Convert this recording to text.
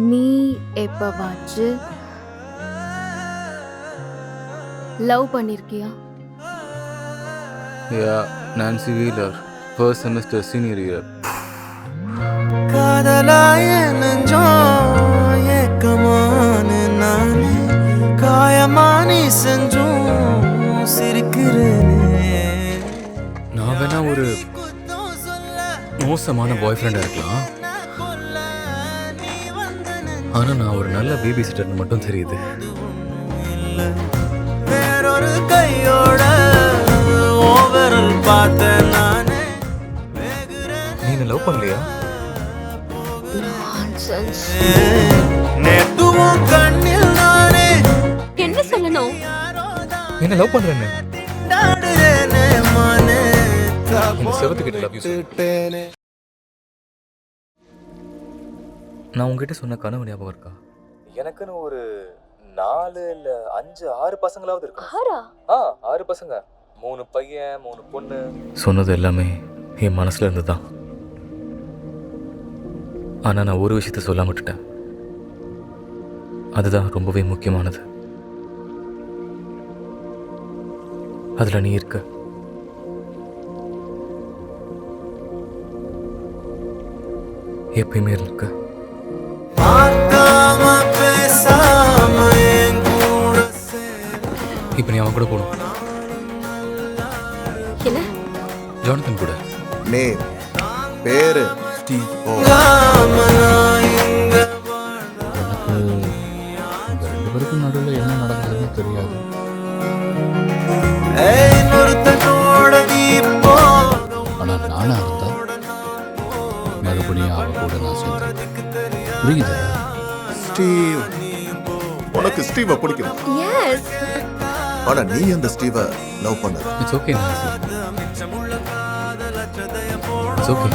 நீ எப்பவாச்சு லவ் பண்ணிருக்கியா? Yeah, Nancy Wheeler, first semester senior year. காதலாய நெஞ்சோம் ஏக்கமான நானே காயமானி செஞ்சும் சிரிக்கிறேனே. நான் வேணா ஒரு மோசமான பாய் ஃப்ரெண்டாக இருக்கலாம், ஆனால் நான் ஒரு நல்ல பேபி சிட்டர்னு மட்டும் தெரியுது. வேறொரு கையோட ஓவரல் பார்த்த நானே. நீ என்ன லவ் பண்ணலையா? நேத்துவும் கண்ணில் நானே என்ன சொல்லணும்? என்ன லவ் பண்றேன்னு நாடுறேனே மானே. இந்த செவத்துக்கிட்ட லவ் யூ சொல்லு. நான் உங்ககிட்ட சொன்ன கனவு ஞாபகம் இருக்கா? எனக்குன்னு ஒரு 4 இல்ல 5 6 பசங்களாவது இருக்கு. 6 பசங்க, 3 பையன் 3 பொண்ணு. சொன்னது எல்லாமே என் மனசுல இருந்து தான். ஆனா நான் ஒரு விஷயத்த சொல்லாம விட்டுட்டேன். அதுதான் ரொம்பவே முக்கியமானது. அதுல நீ இருக்க. எப்பயுமே இருக்க. இப்ப நீ அவன் கூட போகணும். என்ன? ஜானத்தன் கூட. நேம் பேரு ஸ்டீவ். இந்த 2 பேருக்கும் நடுவில் என்ன நடந்ததுன்னு தெரியாது. ஆனால் நானா இருந்தா மறுபடியும் அவன் கூட நான் சேர்ந்தேன். புரியுதா? ஸ்டீவ், உனக்கு ஸ்டீவை பிடிக்கும். எஸ். ஆனா நீ அந்த ஸ்டீவை லவ் பண்ண. It's okay Nancy. It's okay.